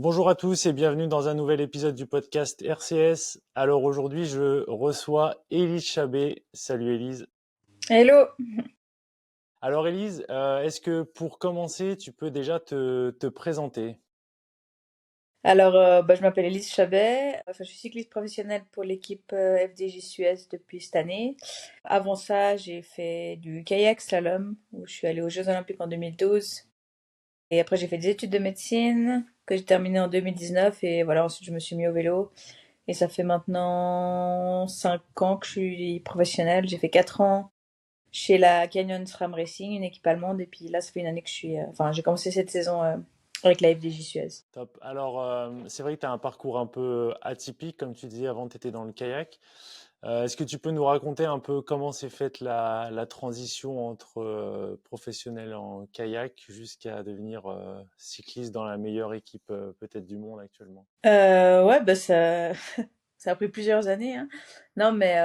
Bonjour à tous et bienvenue dans un nouvel épisode du podcast RCS. Alors aujourd'hui, je reçois Élise Chabet. Salut Élise. Hello. Alors Élise, est-ce que pour commencer, tu peux déjà te présenter? Alors, je m'appelle Elise Chabet. Enfin, je suis cycliste professionnelle pour l'équipe FDJ Suez depuis cette année. Avant ça, j'ai fait du kayak slalom où je suis allée aux Jeux Olympiques en 2012. Et après, j'ai fait des études de médecine que j'ai terminées en 2019. Et voilà, ensuite, je me suis mis au vélo. Et ça fait maintenant 5 ans que je suis professionnelle. J'ai fait 4 ans chez la Canyon SRAM Racing, une équipe allemande. Et puis là, ça fait une année que je suis... Enfin, j'ai commencé cette saison avec la FDJ Suez. Top. Alors, c'est vrai que tu as un parcours un peu atypique, comme tu disais avant, tu étais dans le kayak. Est-ce que tu peux nous raconter un peu comment s'est faite la transition entre professionnel en kayak jusqu'à devenir cycliste dans la meilleure équipe peut-être du monde actuellement? Ouais, ça, ça a pris plusieurs années, hein. Non, mais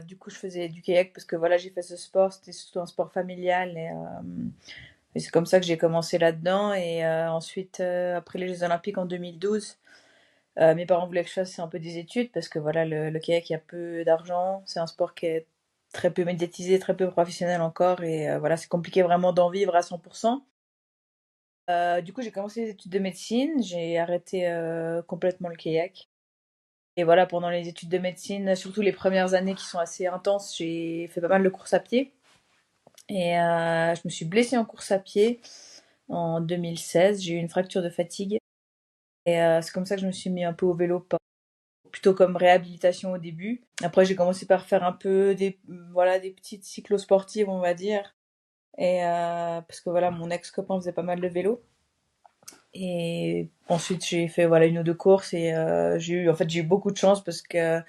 du coup, je faisais du kayak parce que voilà, j'ai fait ce sport. C'était surtout un sport familial et c'est comme ça que j'ai commencé là-dedans. Et ensuite, après les Jeux Olympiques en 2012, mes parents voulaient que je fasse un peu des études parce que voilà, le kayak, il y a peu d'argent. C'est un sport qui est très peu médiatisé, très peu professionnel encore. Et voilà, c'est compliqué vraiment d'en vivre à 100%. Du coup, j'ai commencé les études de médecine. J'ai arrêté complètement le kayak. Et voilà, pendant les études de médecine, surtout les premières années qui sont assez intenses, j'ai fait pas mal de courses à pied. Et je me suis blessée en course à pied en 2016. J'ai eu une fracture de fatigue. Et c'est comme ça que je me suis mis un peu au vélo, plutôt comme réhabilitation au début. Après, j'ai commencé par faire un peu voilà, des petites cyclosportives, on va dire. Et parce que voilà, mon ex-copain faisait pas mal de vélo. Et ensuite, j'ai fait voilà une ou deux courses et j'ai eu beaucoup de chance parce que on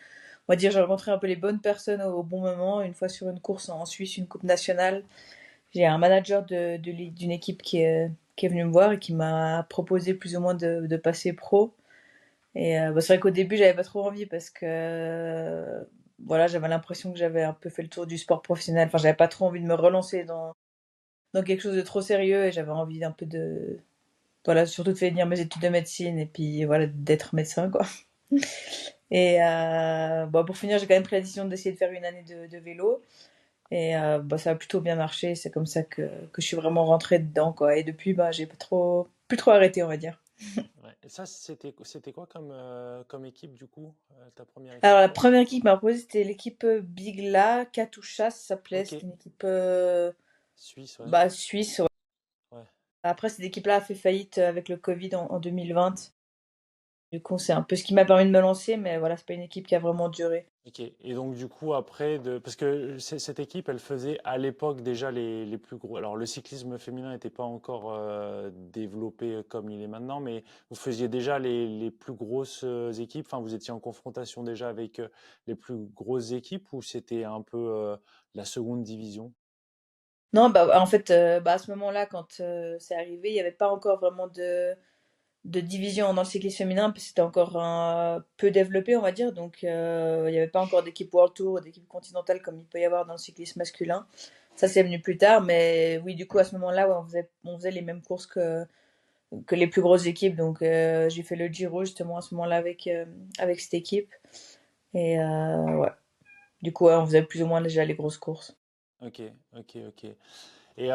va dire j'ai rencontré un peu les bonnes personnes au bon moment. Une fois sur une course en Suisse, une coupe nationale, j'ai un manager d'une équipe qui est venu me voir et qui m'a proposé plus ou moins de passer pro. Et c'est vrai qu'au début, j'avais pas trop envie parce que voilà, j'avais l'impression que j'avais un peu fait le tour du sport professionnel. Enfin, j'avais pas trop envie de me relancer dans quelque chose de trop sérieux et j'avais envie un peu de voilà, surtout de finir mes études de médecine et puis voilà, d'être médecin, quoi. Et pour finir, j'ai quand même pris la décision d'essayer de faire une année de vélo. Et ça a plutôt bien marché. C'est comme ça que je suis vraiment rentrée dedans, quoi. Et depuis, j'ai pas trop, plus trop arrêté, on va dire. Ouais. Et ça, c'était quoi comme équipe du coup, ta première équipe? Alors, la première équipe qui m'a proposé, c'était l'équipe Bigla, Katusha, ça s'appelait. Ok, C'était une équipe Suisse, ouais. suisse. Ouais. Ouais. Après, cette équipe-là a fait faillite avec le Covid en 2020. Du coup, c'est un peu ce qui m'a permis de me lancer, mais voilà, c'est pas une équipe qui a vraiment duré. Ok. Et donc du coup après, parce que cette équipe, elle faisait à l'époque déjà les plus gros. Alors le cyclisme féminin n'était pas encore développé comme il est maintenant, mais vous faisiez déjà les plus grosses équipes. Enfin, vous étiez en confrontation déjà avec les plus grosses équipes ou c'était un peu la seconde division? Non, en fait, à ce moment-là, quand c'est arrivé, il n'y avait pas encore vraiment de division dans le cyclisme féminin, parce que c'était encore un peu développé, on va dire. Donc, il n'y avait pas encore d'équipe World Tour, d'équipe continentale comme il peut y avoir dans le cyclisme masculin. Ça, c'est venu plus tard, mais oui, du coup, à ce moment-là, ouais, on faisait les mêmes courses que les plus grosses équipes. Donc, j'ai fait le Giro justement à ce moment-là avec cette équipe. Et ouais, du coup, ouais, on faisait plus ou moins déjà les grosses courses. Ok, ok, ok. Et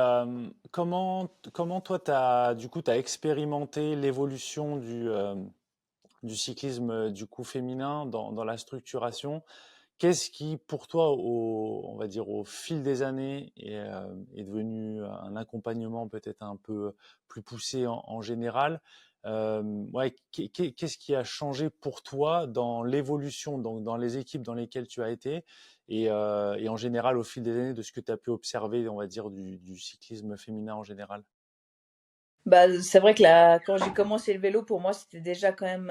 comment toi, du coup, t'as expérimenté l'évolution du cyclisme du coup féminin dans la structuration? Qu'est-ce qui, pour toi, on va dire au fil des années, est devenu un accompagnement peut-être un peu plus poussé en général? Ouais, qu'est-ce qui a changé pour toi dans l'évolution, donc dans les équipes dans lesquelles tu as été, et en général au fil des années de ce que tu as pu observer, on va dire, du cyclisme féminin en général? C'est vrai que quand j'ai commencé le vélo, pour moi, c'était déjà quand même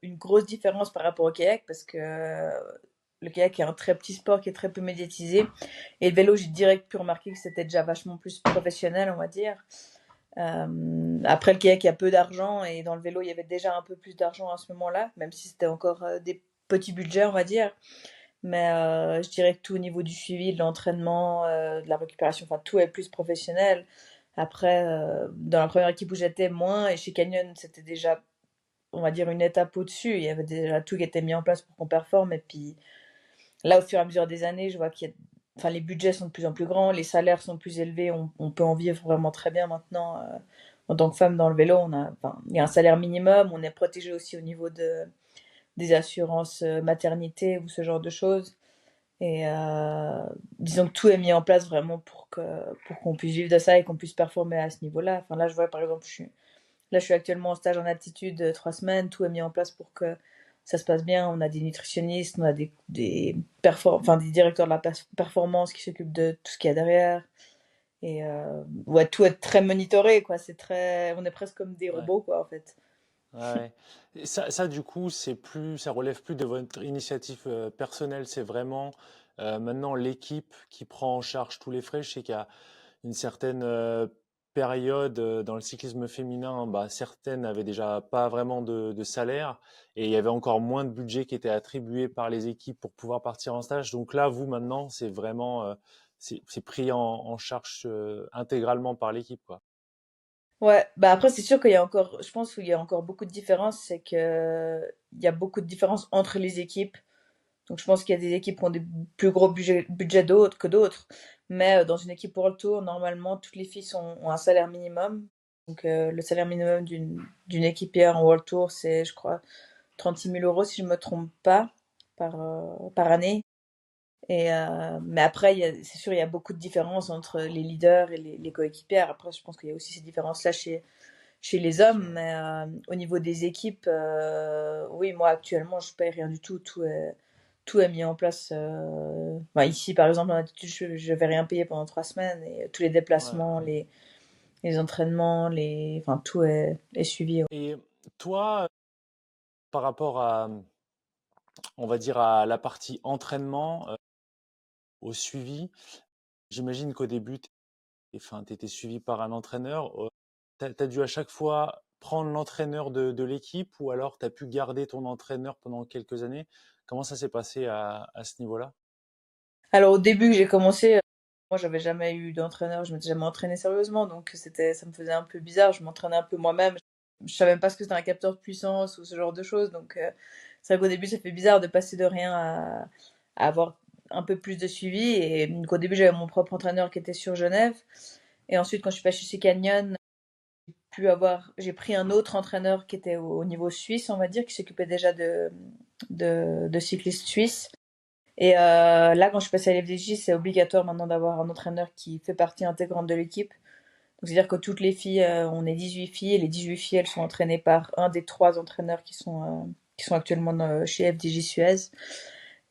une grosse différence par rapport au kayak, parce que le kayak est un très petit sport qui est très peu médiatisé. Et le vélo, j'ai direct pu remarquer que c'était déjà vachement plus professionnel, on va dire. Après, le kayak, il y a peu d'argent, et dans le vélo, il y avait déjà un peu plus d'argent à ce moment-là, même si c'était encore des petits budgets, on va dire. Mais je dirais que tout au niveau du suivi, de l'entraînement, de la récupération, enfin, tout est plus professionnel. Après, dans la première équipe où j'étais, moins, et chez Canyon, c'était déjà, on va dire, une étape au-dessus. Il y avait déjà tout qui était mis en place pour qu'on performe. Et puis là, au fur et à mesure des années, je vois enfin, les budgets sont de plus en plus grands, les salaires sont plus élevés, on peut en vivre vraiment très bien maintenant. En tant que femme dans le vélo, enfin, il y a un salaire minimum, on est protégé aussi au niveau des assurances maternité ou ce genre de choses. Et disons que tout est mis en place vraiment pour qu'on puisse vivre de ça et qu'on puisse performer à ce niveau-là. Enfin, là, je vois par exemple, là, je suis actuellement en stage en altitude 3 semaines. Tout est mis en place pour que ça se passe bien. On a des nutritionnistes, on a enfin, des directeurs de la performance qui s'occupent de tout ce qu'il y a derrière. Et ouais, tout est très monitoré, quoi. On est presque comme des Ouais. robots, quoi, en fait. Ouais. Et ça, du coup, ça relève plus de votre initiative personnelle. C'est vraiment maintenant l'équipe qui prend en charge tous les frais. Je sais qu'il y a une certaine période dans le cyclisme féminin, bah, certaines avaient déjà pas vraiment de salaire et il y avait encore moins de budget qui était attribué par les équipes pour pouvoir partir en stage. Donc là, vous, maintenant, c'est vraiment, c'est pris en charge intégralement par l'équipe, quoi. Ouais, bah après, c'est sûr qu'il y a encore, je pense qu'il y a encore beaucoup de différences. C'est que il y a beaucoup de différences entre les équipes. Donc je pense qu'il y a des équipes qui ont des plus gros budgets d'autres que d'autres. Mais dans une équipe World Tour, normalement, toutes les filles ont un salaire minimum. Donc le salaire minimum d'une équipière en World Tour, c'est, je crois, 36 000 € si je me trompe pas par année. Mais après, c'est sûr, il y a beaucoup de différences entre les leaders et les coéquipières. Après, je pense qu'il y a aussi ces différences-là chez les Bien hommes. sûr. Mais au niveau des équipes, oui, moi actuellement, je paye rien du tout. Tout est mis en place. Bah, ici, par exemple, en altitude, je vais rien payer pendant 3 semaines. Et tous les Ouais. déplacements, les entraînements, enfin, tout est suivi. Ouais. Et toi, par rapport à, on va dire, à la partie entraînement, au suivi, j'imagine qu'au début, enfin, tu étais suivi par un entraîneur. Tu as dû à chaque fois prendre l'entraîneur de l'équipe ou alors tu as pu garder ton entraîneur pendant quelques années. Comment ça s'est passé à ce niveau-là? Alors, au début que j'ai commencé, moi, j'avais jamais eu d'entraîneur. Je m'étais jamais entraînée sérieusement. Donc, ça me faisait un peu bizarre. Je m'entraînais un peu moi-même. Je savais même pas ce que c'était un capteur de puissance ou ce genre de choses. Donc, c'est vrai qu'au début, ça fait bizarre de passer de rien à avoir un peu plus de suivi. Et donc, au début, j'avais mon propre entraîneur qui était sur Genève. Et ensuite, quand je suis passée chez Canyon, j'ai pris un autre entraîneur qui était au niveau suisse, on va dire, qui s'occupait déjà de cyclistes suisses. Et là, quand je suis passée à l'FDJ, c'est obligatoire maintenant d'avoir un entraîneur qui fait partie intégrante de l'équipe. Donc, c'est-à-dire que toutes les filles, on est 18 filles, et les 18 filles, elles sont entraînées par un des 3 entraîneurs qui sont actuellement chez FDJ Suez.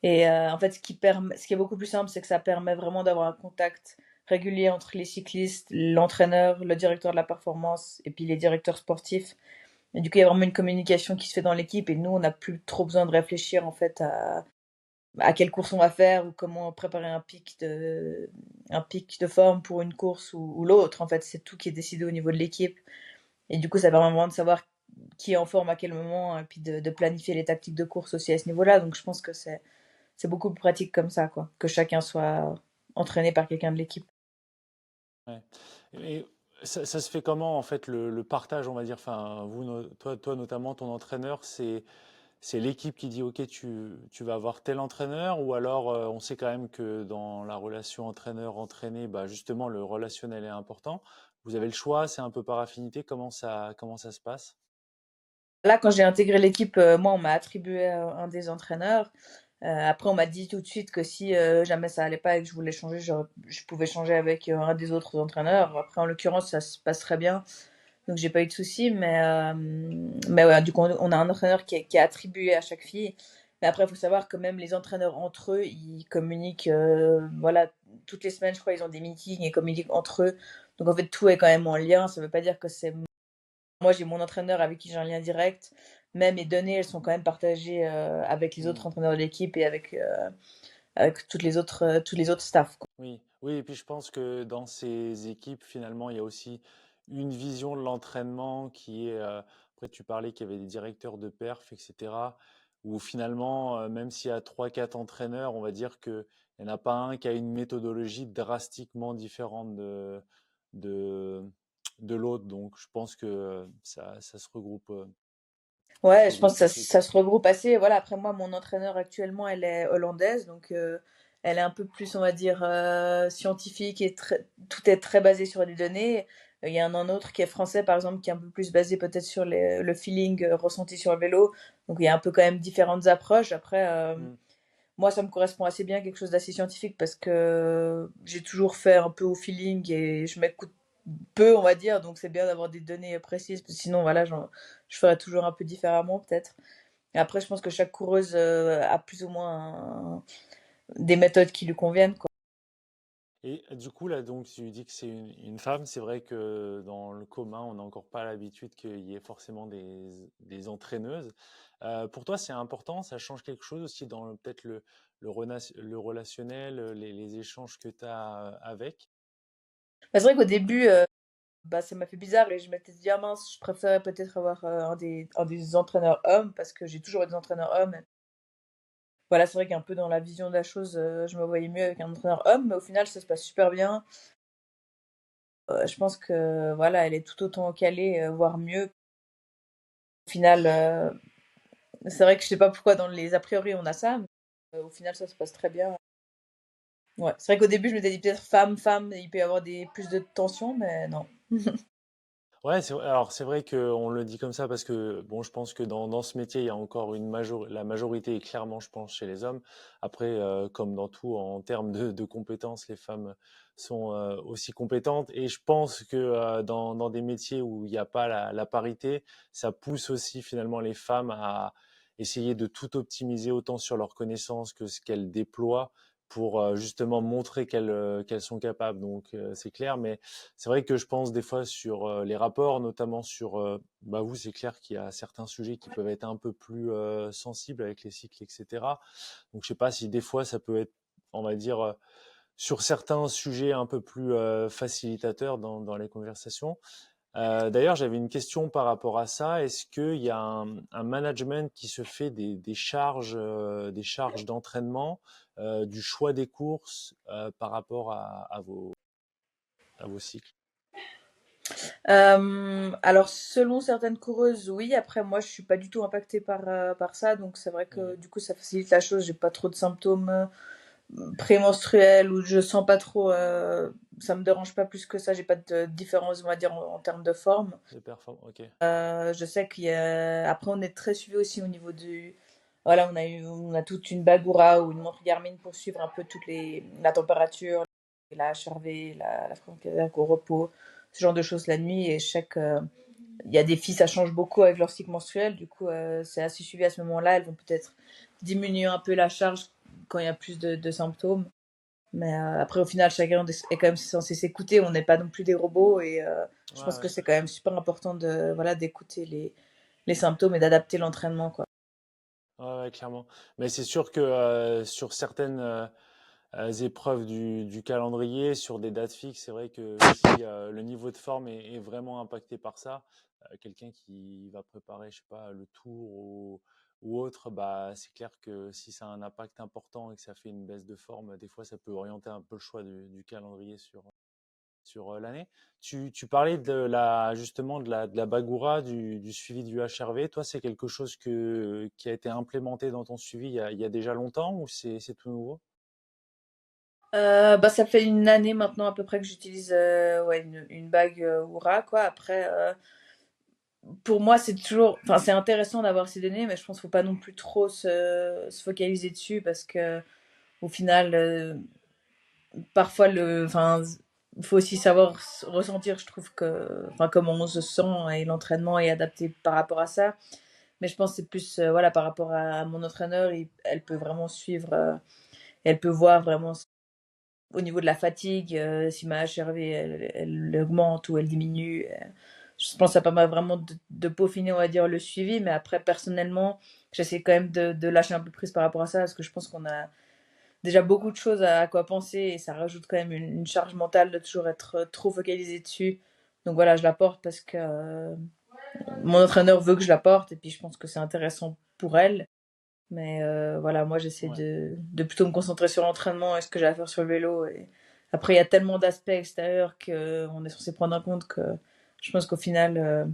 Et en fait, ce qui est beaucoup plus simple, c'est que ça permet vraiment d'avoir un contact régulier entre les cyclistes, l'entraîneur, le directeur de la performance et puis les directeurs sportifs. Et du coup, il y a vraiment une communication qui se fait dans l'équipe et nous, on n'a plus trop besoin de réfléchir en fait à quelle course on va faire ou comment préparer un pic de forme pour une course ou l'autre. En fait, c'est tout qui est décidé au niveau de l'équipe. Et du coup, ça permet vraiment de savoir qui est en forme à quel moment et puis de planifier les tactiques de course aussi à ce niveau-là. Donc, je pense que c'est beaucoup plus pratique comme ça, quoi. Que chacun soit entraîné par quelqu'un de l'équipe. Ouais. Et ça se fait comment en fait le partage, on va dire, enfin, toi notamment, ton entraîneur, c'est l'équipe qui dit OK, tu vas avoir tel entraîneur, ou alors on sait quand même que dans la relation entraîneur-entraîné, bah, justement, le relationnel est important. Vous avez le choix, c'est un peu par affinité, comment ça se passe? Là, quand j'ai intégré l'équipe, moi, on m'a attribué un des entraîneurs. Après, on m'a dit tout de suite que si jamais ça allait pas et que je voulais changer, je pouvais changer avec un des autres entraîneurs. Après, en l'occurrence, ça se passe très bien. Donc, j'ai pas eu de soucis. Mais ouais, du coup, on a un entraîneur qui est attribué à chaque fille. Mais après, il faut savoir que même les entraîneurs entre eux, ils communiquent, voilà, toutes les semaines, je crois, ils ont des meetings et communiquent entre eux. Donc, en fait, tout est quand même en lien. Ça veut pas dire que c'est moi, j'ai mon entraîneur avec qui j'ai un lien direct, mais mes données, elles sont quand même partagées avec les Hmm. autres entraîneurs de l'équipe et avec tous les autres staffs, quoi. Oui, oui, et puis je pense que dans ces équipes, finalement, il y a aussi une vision de l'entraînement qui est, après tu parlais qu'il y avait des directeurs de perf, etc., où finalement, même s'il y a trois, quatre entraîneurs, on va dire qu'il n'y en a pas un qui a une méthodologie drastiquement différente de, de l'autre. Donc, je pense que ça se Ouais, je pense regroupe que assez, ça quoi. se regroupe assez. Voilà, après moi, mon entraîneur actuellement, elle est hollandaise, donc elle est un peu plus, on va dire, scientifique et tout est très basé sur les données. Il y en a un autre qui est français, par exemple, qui est un peu plus basé peut-être sur le feeling ressenti sur le vélo. Donc il y a un peu quand même différentes approches. Après, Mm. moi, ça me correspond assez bien, quelque chose d'assez scientifique, parce que j'ai toujours fait un peu au feeling et je m'écoute peu, on va dire, donc c'est bien d'avoir des données précises, parce que sinon, voilà, je ferais toujours un peu différemment, peut-être. Et après, je pense que chaque coureuse a plus ou moins des méthodes qui lui conviennent, quoi. Et du coup, là, donc, tu dis que c'est une femme. C'est vrai que dans le commun, on n'a encore pas l'habitude qu'il y ait forcément des entraîneuses. Pour toi, c'est important, ça change quelque chose aussi dans peut-être le relationnel, les échanges que tu as avec. Bah, c'est vrai qu'au début, bah, ça m'a fait bizarre et je m'étais dit, ah mince, je préférais peut-être avoir un des entraîneurs hommes, parce que j'ai toujours eu des entraîneurs hommes. Voilà, c'est vrai qu'un peu dans la vision de la chose, je me voyais mieux avec un entraîneur homme, mais au final, ça se passe super bien. Je pense que voilà, elle est tout autant calée, voire mieux. Au final, c'est vrai que je sais pas pourquoi dans les a priori on a ça, mais au final ça se passe très bien. Ouais, c'est vrai qu'au début je m'étais dit peut-être femme, femme, il peut y avoir plus de tension, mais non. Ouais, alors c'est vrai qu'on le dit comme ça parce que bon, je pense que dans ce métier, il y a encore la majorité est clairement, je pense, chez les hommes. Après, comme dans tout, en termes de compétences, les femmes sont aussi compétentes. Et je pense que dans des métiers où il n'y a pas la parité, ça pousse aussi finalement les femmes à essayer de tout optimiser autant sur leurs connaissances que ce qu'elles déploient pour justement montrer qu'elles sont capables. Donc c'est clair, mais c'est vrai que je pense des fois sur les rapports, notamment sur, bah vous, c'est clair qu'il y a certains sujets qui peuvent être un peu plus sensibles avec les cycles, etc. Donc je sais pas si des fois ça peut être, on va dire, sur certains sujets un peu plus facilitateurs dans les conversations. D'ailleurs, j'avais une question par rapport à ça. Est-ce qu'il y a un management qui se fait des charges d'entraînement, du choix des courses par rapport à vos cycles? Alors selon certaines coureuses, oui. Après moi, je suis pas du tout impactée par ça, donc c'est vrai que Mhm. du coup ça facilite la chose. J'ai pas trop de symptômes prémenstruels ou je sens pas trop. Ça me dérange pas plus que ça. J'ai pas de différence, on va dire, en termes de forme. De performance, ok. Je sais qu'il y a... Après, on est très suivi aussi au niveau du... Voilà, on a toute une Bagoura ou une montre Garmin pour suivre un peu la température, la HRV, la fréquence cardiaque au repos, ce genre de choses la nuit. Et je sais que il y a des filles, ça change beaucoup avec leur cycle menstruel. Du coup, c'est assez suivi à ce moment-là. Elles vont peut-être diminuer un peu la charge quand il y a plus de symptômes. Mais après, au final, chacun est quand même censé s'écouter. On n'est pas non plus des robots. Et je Ouais, pense que ouais. c'est quand même super important voilà, d'écouter les symptômes et d'adapter l'entraînement, quoi. Ouais, ouais, clairement. Mais c'est sûr que sur certaines épreuves du calendrier, sur des dates fixes, c'est vrai que si le niveau de forme est vraiment impacté par ça, quelqu'un qui va préparer, je sais pas, le tour ou autre, bah, c'est clair que si ça a un impact important et que ça fait une baisse de forme, des fois ça peut orienter un peu le choix du calendrier sur l'année. Tu parlais justement de la Bagoura, du suivi du HRV. Toi, c'est quelque chose qui a été implémenté dans ton suivi il y a déjà longtemps ou c'est tout nouveau? Bah, ça fait une année maintenant à peu près que j'utilise ouais, une bague Oura, quoi. Après, pour moi, c'est toujours, enfin, c'est intéressant d'avoir ces données, mais je pense qu'il faut pas non plus trop se focaliser dessus, parce que au final, parfois enfin, il faut aussi savoir ressentir. Je trouve que, enfin, comment on se sent et l'entraînement est adapté par rapport à ça. Mais je pense que c'est plus, voilà, par rapport à mon entraîneur, elle peut vraiment suivre, elle peut voir vraiment au niveau de la fatigue, si ma HRV elle augmente ou elle diminue. Je pense que ça permet vraiment de peaufiner, on va dire, le suivi. Mais après, personnellement, j'essaie quand même de lâcher un peu prise par rapport à ça, parce que je pense qu'on a déjà beaucoup de choses à quoi penser et ça rajoute quand même une charge mentale de toujours être trop focalisé dessus. Donc voilà, je la porte parce que mon entraîneur veut que je la porte, et puis je pense que c'est intéressant pour elle. Mais voilà, moi j'essaie Ouais. de plutôt me concentrer sur l'entraînement et ce que j'ai à faire sur le vélo, et Après, il y a tellement d'aspects extérieurs qu'on est censé prendre en compte que je pense qu'au final,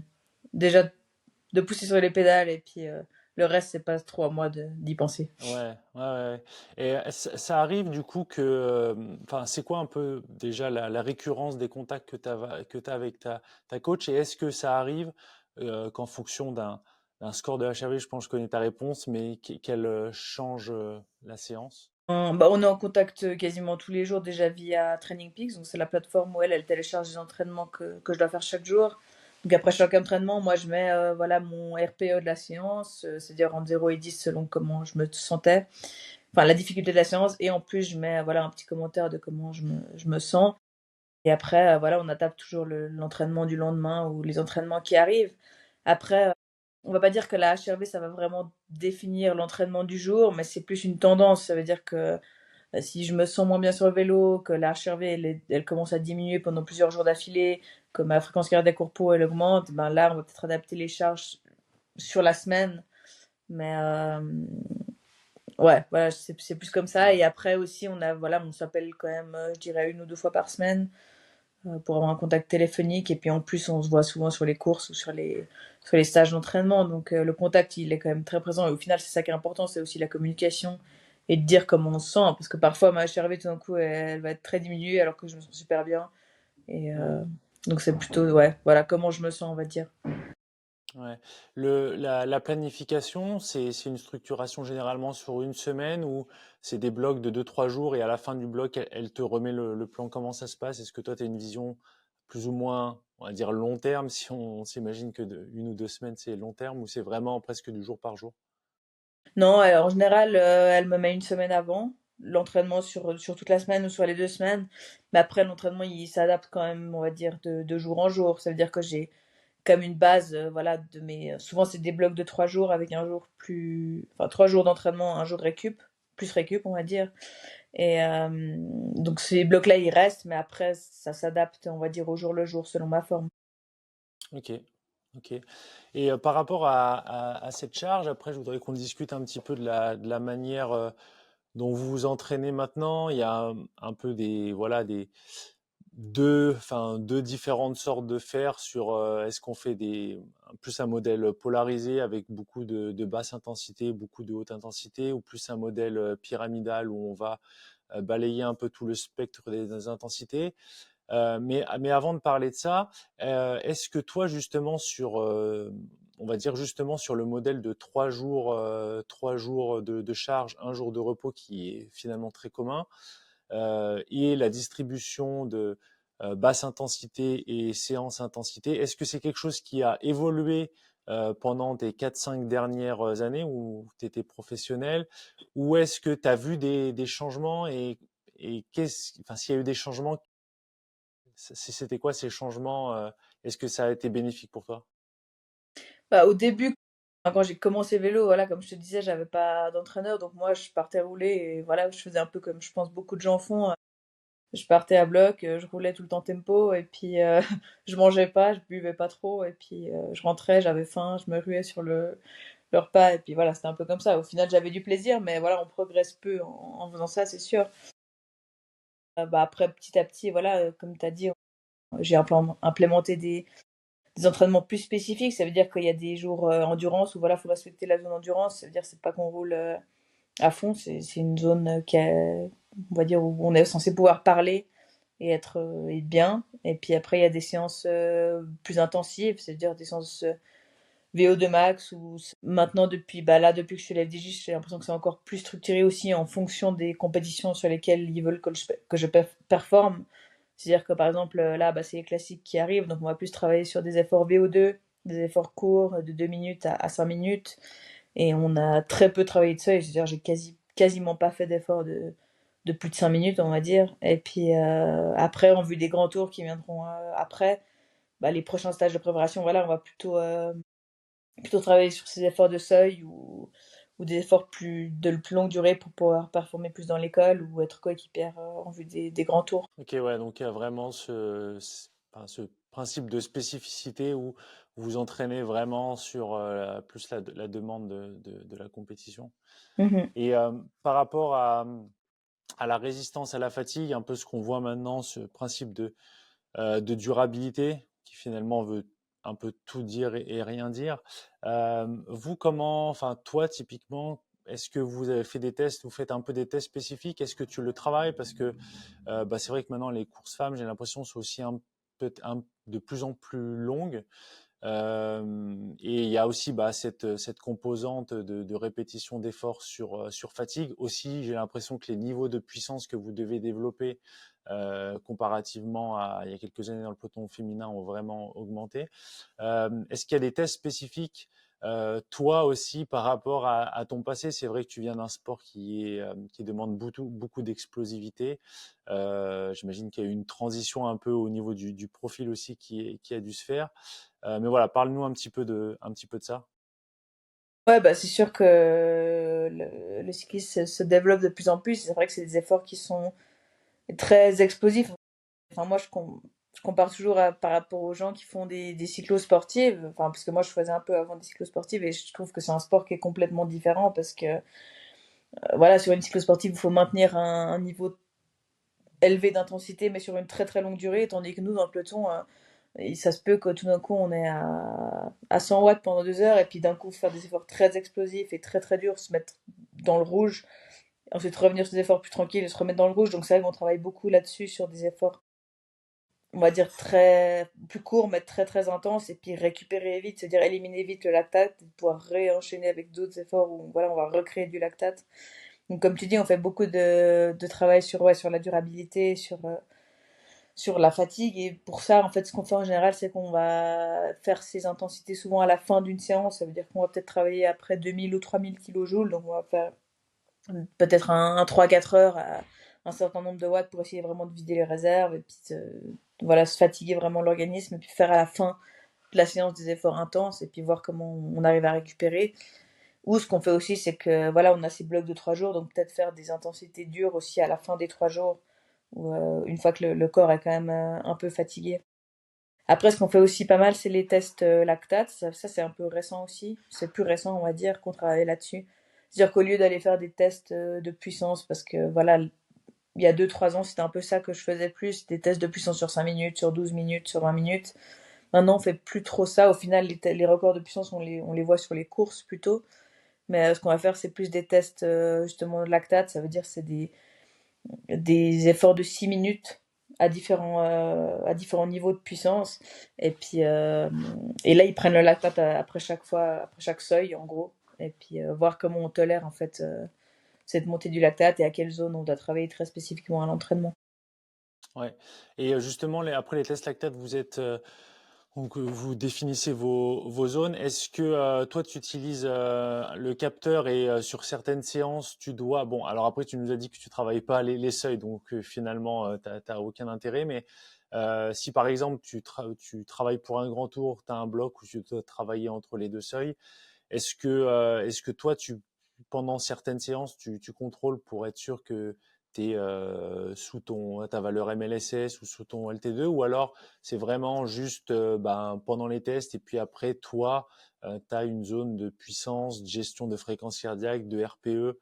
déjà de pousser sur les pédales et puis le reste, c'est pas trop à moi d'y penser. Ouais, ouais, ouais. Et ça arrive du coup que, enfin, c'est quoi un peu déjà la récurrence des contacts que tu avec ta coach et est-ce que ça arrive qu'en fonction d'un score de HRV, je pense que je connais ta réponse, mais qu'elle change la séance? Bah, on est en contact quasiment tous les jours déjà via Training Peaks, donc c'est la plateforme où elle télécharge les entraînements que je dois faire chaque jour. Donc après chaque entraînement, moi je mets voilà mon RPE de la séance, c'est-à-dire entre 0 et 10 selon comment je me sentais, enfin la difficulté de la séance, et en plus je mets voilà un petit commentaire de comment je me sens. Et après voilà, on adapte toujours l'entraînement du lendemain ou les entraînements qui arrivent. Après, on va pas dire que la HRV ça va vraiment définir l'entraînement du jour, mais c'est plus une tendance. Ça veut dire que si je me sens moins bien sur le vélo, que la HRV elle commence à diminuer pendant plusieurs jours d'affilée, que ma fréquence cardiaque corpo elle augmente, ben là on va peut-être adapter les charges sur la semaine. Mais ouais, voilà, c'est plus comme ça. Et Ouais. après aussi on a voilà, on s'appelle quand même, je dirais une ou deux fois par semaine pour avoir un contact téléphonique. Et puis en plus on se voit souvent sur les courses ou sur les stages d'entraînement. Donc le contact il est quand même très présent. Et au final c'est ça qui est important, c'est aussi la communication et de dire comment on se sent. Parce que parfois ma HRV tout d'un coup elle va être très diminuée alors que je me sens super bien. Et donc c'est plutôt ouais, voilà comment je me sens on va dire. Ouais. La planification, c'est une structuration généralement sur une semaine ou c'est des blocs de 2, 3 jours et à la fin du bloc, elle te remet le plan. Comment ça se passe? Est-ce que toi, tu as une vision plus ou moins, on va dire, long terme, si on s'imagine que 1 ou 2 semaines, c'est long terme ou c'est vraiment presque du jour par jour? Non, en général, elle me met une semaine avant l'entraînement sur toute la semaine ou sur les 2 semaines. Mais après l'entraînement, il s'adapte quand même, on va dire, de jour en jour. Ça veut dire que j'ai comme une base, voilà, de mes souvent c'est des blocs de 3 jours avec un jour plus enfin 3 jours d'entraînement, un jour de récup, plus récup, on va dire. Et donc ces blocs-là, ils restent, mais après ça s'adapte, on va dire, au jour le jour selon ma forme. Ok, ok. Et par rapport à cette charge, après, je voudrais qu'on discute un petit peu de la manière dont vous vous entraînez maintenant. Il y a un peu voilà, deux différentes sortes de fer sur est-ce qu'on fait plus un modèle polarisé avec beaucoup de basse intensité, beaucoup de haute intensité, ou plus un modèle pyramidal où on va balayer un peu tout le spectre des intensités. Mais avant de parler de ça, est-ce que toi, justement, on va dire justement sur le modèle de 3 jours, 3 jours de charge, 1 jour de repos qui est finalement très commun, et la distribution de basse intensité et séance intensité, est-ce que c'est quelque chose qui a évolué pendant tes 4, 5 dernières années où tu étais professionnel, ou est-ce que tu as vu des changements et enfin, s'il y a eu des changements, c'était quoi ces changements? Est-ce que ça a été bénéfique pour toi? Bah, au début, quand j'ai commencé le vélo, voilà, comme je te disais, j'avais pas d'entraîneur, donc moi je partais rouler et voilà, je faisais un peu comme je pense beaucoup de gens font. Je partais à bloc, je roulais tout le temps tempo et puis je mangeais pas, je buvais pas trop et puis je rentrais, j'avais faim, je me ruais sur le repas et puis voilà, c'était un peu comme ça. Au final, j'avais du plaisir, mais voilà, on progresse peu en faisant ça, c'est sûr. Bah, après, petit à petit, voilà, comme tu as dit, j'ai implémenté des entraînements plus spécifiques. Ça veut dire qu'il y a des jours endurance où voilà, faut respecter la zone endurance. Ça veut dire que c'est pas qu'on roule à fond, c'est une zone on va dire, où on est censé pouvoir parler et être bien. Et puis après, il y a des séances plus intensives, c'est-à-dire des séances VO2 max. Ou maintenant, depuis, bah là, depuis que je suis à l'FDJ, j'ai l'impression que c'est encore plus structuré aussi en fonction des compétitions sur lesquelles ils veulent que je performe. C'est-à-dire que par exemple, là, bah, c'est les classiques qui arrivent, donc on va plus travailler sur des efforts VO2, des efforts courts de 2 minutes à 5 minutes. Et on a très peu travaillé de seuil, c'est-à-dire j'ai quasiment pas fait d'efforts de plus de 5 minutes, on va dire. Et puis après, en vue des grands tours qui viendront après, bah, les prochains stages de préparation, voilà, on va plutôt travailler sur ces efforts de seuil ou des efforts de plus longue durée pour pouvoir performer plus dans l'école ou être coéquipière en vue des grands tours. Ok, ouais, donc il y a vraiment enfin, ce principe de spécificité où vous vous entraînez vraiment sur plus la demande de la compétition. Mhm. Et par rapport à la résistance à la fatigue, un peu ce qu'on voit maintenant, ce principe de durabilité qui finalement veut un peu tout dire et rien dire. Vous, comment, enfin toi typiquement, est-ce que vous avez fait des tests, vous faites un peu des tests spécifiques? Est-ce que tu le travailles? Parce que bah, c'est vrai que maintenant les courses femmes, j'ai l'impression, sont aussi de plus en plus longues. Et il y a aussi bah, cette composante de répétition d'efforts sur fatigue. Aussi, j'ai l'impression que les niveaux de puissance que vous devez développer comparativement à il y a quelques années dans le peloton féminin ont vraiment augmenté. Est-ce qu'il y a des tests spécifiques toi aussi par rapport à ton passé? C'est vrai que tu viens d'un sport qui demande beaucoup d'explosivité. J'imagine qu'il y a eu une transition un peu au niveau du profil aussi qui a dû se faire. Mais voilà, parle-nous un petit peu de ça. Ouais, bah, c'est sûr que le cyclisme se développe de plus en plus. C'est vrai que c'est des efforts qui sont très explosifs. Enfin, moi, je compare toujours par rapport aux gens qui font des cyclosportives. Enfin, parce que moi, je faisais un peu avant des cyclosportives et je trouve que c'est un sport qui est complètement différent parce que, voilà, sur une cyclosportive, il faut maintenir un niveau élevé d'intensité, mais sur une très très longue durée, tandis que nous, dans le peloton, et ça se peut que tout d'un coup, on est à 100 watts pendant 2 heures, et puis d'un coup, faire des efforts très explosifs et très très durs, se mettre dans le rouge, ensuite revenir sur des efforts plus tranquilles et se remettre dans le rouge. Donc c'est vrai qu'on travaille beaucoup là-dessus, sur des efforts, on va dire, très plus courts, mais très très intenses, et puis récupérer vite, c'est-à-dire éliminer vite le lactate, pour pouvoir réenchaîner avec d'autres efforts où voilà, on va recréer du lactate. Donc comme tu dis, on fait beaucoup de travail sur, ouais, sur la durabilité, sur la fatigue. Et pour ça, en fait, ce qu'on fait en général, c'est qu'on va faire ces intensités souvent à la fin d'une séance. Ça veut dire qu'on va peut-être travailler après 2000 ou 3000 kilojoules. Donc, on va faire peut-être un 3-4 heures à un certain nombre de watts pour essayer vraiment de vider les réserves et puis voilà, se fatiguer vraiment l'organisme et puis faire à la fin de la séance des efforts intenses et puis voir comment on arrive à récupérer. Ou ce qu'on fait aussi, c'est que voilà, on a ces blocs de 3 jours, donc peut-être faire des intensités dures aussi à la fin des 3 jours, ou une fois que le corps est quand même un peu fatigué. Après, ce qu'on fait aussi pas mal, c'est les tests lactate. Ça, c'est un peu récent aussi. C'est plus récent, on va dire, qu'on travaille là-dessus. C'est-à-dire qu'au lieu d'aller faire des tests de puissance, parce que voilà, il y a 2 3 ans, c'était un peu ça que je faisais plus, des tests de puissance sur 5 minutes, sur 12 minutes, sur 20 minutes. Maintenant, on fait plus trop ça. Au final, les records de puissance, on les voit sur les courses plutôt. Mais ce qu'on va faire, c'est plus des tests justement de lactate. Ça veut dire c'est des efforts de 6 minutes à différents niveaux de puissance. Et puis et là, ils prennent le lactate après chaque fois, après chaque seuil, en gros. Et puis voir comment on tolère en fait cette montée du lactate et à quelle zone on doit travailler très spécifiquement à l'entraînement. Ouais. Et justement, après les tests lactate, donc, vous définissez vos zones. Est-ce que toi, tu utilises le capteur et sur certaines séances, tu dois... Bon, alors après, tu nous as dit que tu travailles pas les seuils, donc finalement, t'as aucun intérêt. Mais si par exemple, tu travailles pour un grand tour, tu as un bloc où tu dois travailler entre les deux seuils, est-ce que toi, pendant certaines séances, tu contrôles pour être sûr que tu es sous ta valeur MLSS ou sous ton LT2, ou alors c'est vraiment juste ben, pendant les tests et puis après, toi, tu as une zone de puissance, de gestion de fréquence cardiaque, de RPE.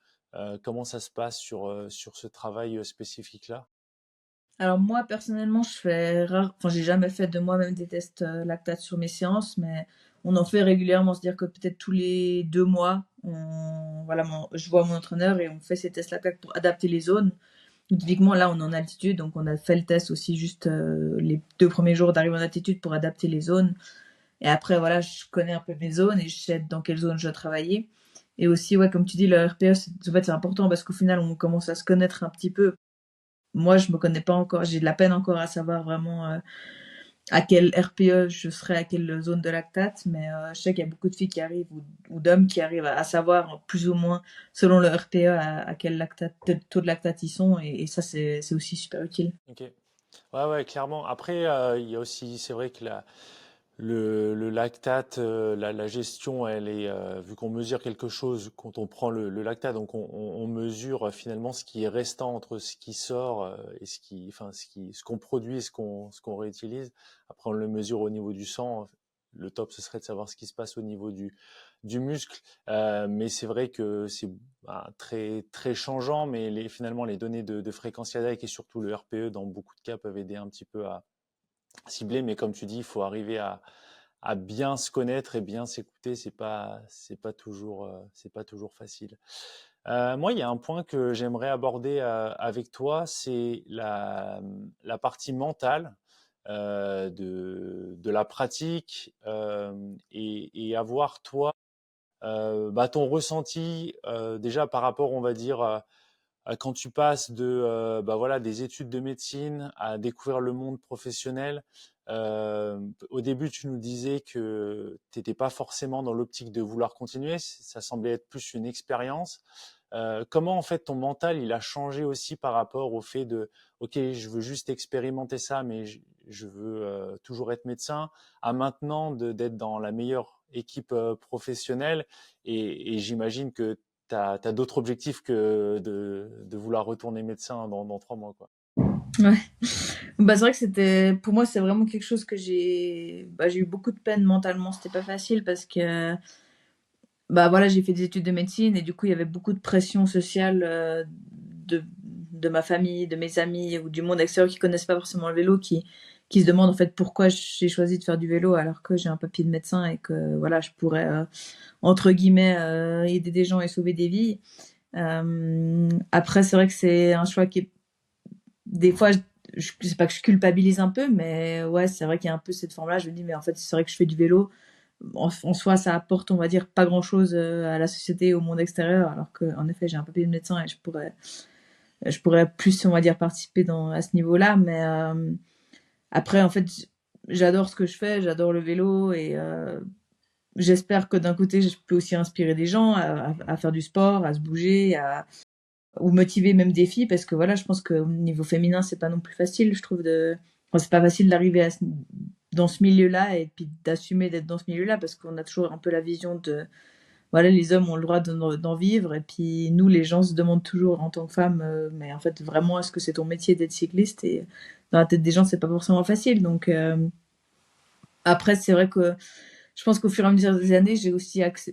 Comment ça se passe sur ce travail spécifique-là? Alors moi, personnellement, enfin, j'ai jamais fait de moi-même des tests lactate sur mes séances, mais on en fait régulièrement. C'est-à-dire que peut-être tous les 2 mois, voilà, je vois mon entraîneur et on fait ces tests lactate pour adapter les zones. Typiquement, là, on est en altitude, donc on a fait le test aussi juste les 2 premiers jours d'arrivée en altitude pour adapter les zones. Et après, voilà, je connais un peu mes zones et je sais dans quelle zone je dois travailler. Et aussi, ouais, comme tu dis, le RPE, en fait, c'est important parce qu'au final, on commence à se connaître un petit peu. Moi, je me connais pas encore, j'ai de la peine encore à savoir vraiment à quel RPE je serai, à quelle zone de lactate, mais je sais qu'il y a beaucoup de filles qui arrivent ou d'hommes qui arrivent à savoir plus ou moins selon le RPE à quel taux de lactate ils sont, et ça, c'est aussi super utile. Ok. Ouais, ouais, clairement. Après, il y a aussi, c'est vrai que le lactate, la gestion, elle est, vu qu'on mesure quelque chose quand on prend le lactate, donc on mesure finalement ce qui est restant entre ce qui sort et ce qu'on produit et ce qu'on réutilise. Après, on le mesure au niveau du sang. le top, ce serait de savoir ce qui se passe au niveau du muscle. Mais c'est vrai que c'est très, très changeant, mais finalement, les données de fréquence cardiaque et surtout le RPE, dans beaucoup de cas, peuvent aider un petit peu à cibler. Mais comme tu dis, il faut arriver à bien se connaître et bien s'écouter. C'est pas toujours facile. Moi, il y a un point que j'aimerais aborder avec toi, c'est la partie mentale de la pratique et avoir toi ton ressenti déjà par rapport, on va dire, quand tu passes voilà, des études de médecine à découvrir le monde professionnel. Au début, tu nous disais que tu n'étais pas forcément dans l'optique de vouloir continuer, ça semblait être plus une expérience. Comment en fait ton mental il a changé aussi par rapport au fait de ok, je veux juste expérimenter ça, mais je veux toujours être médecin, à maintenant d'être dans la meilleure équipe professionnelle, et j'imagine que tu as d'autres objectifs que de vouloir retourner médecin dans 3 mois, quoi. Ouais. Bah, c'est vrai que pour moi, c'est vraiment quelque chose que j'ai eu beaucoup de peine mentalement. C'était pas facile parce que, bah voilà, j'ai fait des études de médecine et du coup, il y avait beaucoup de pression sociale de ma famille, de mes amis ou du monde extérieur qui connaissent pas forcément le vélo, qui se demandent en fait pourquoi j'ai choisi de faire du vélo alors que j'ai un papier de médecin et que voilà, je pourrais, entre guillemets, aider des gens et sauver des vies. Après, c'est vrai que c'est un choix qui est des fois, je sais pas que je culpabilise un peu, mais ouais, c'est vrai qu'il y a un peu cette forme-là. Je me dis, mais en fait, c'est vrai que je fais du vélo. En soi, ça apporte, on va dire, pas grand-chose à la société, au monde extérieur, alors qu'en effet, j'ai un papier de médecin et je pourrais plus, on va dire, participer à ce niveau-là. Mais après, en fait, j'adore ce que je fais, j'adore le vélo et j'espère que d'un côté, je peux aussi inspirer des gens à faire du sport, à se bouger, ou motiver même des filles, parce que voilà, je pense qu'au niveau féminin, c'est pas non plus facile, je trouve, enfin, c'est pas facile d'arriver dans ce milieu-là et puis d'assumer d'être dans ce milieu-là, parce qu'on a toujours un peu la vision voilà, les hommes ont le droit d'en vivre, et puis nous, les gens se demandent toujours en tant que femmes, mais en fait, vraiment, est-ce que c'est ton métier d'être cycliste? Et dans la tête des gens, c'est pas forcément facile. Donc, après, c'est vrai que je pense qu'au fur et à mesure des années,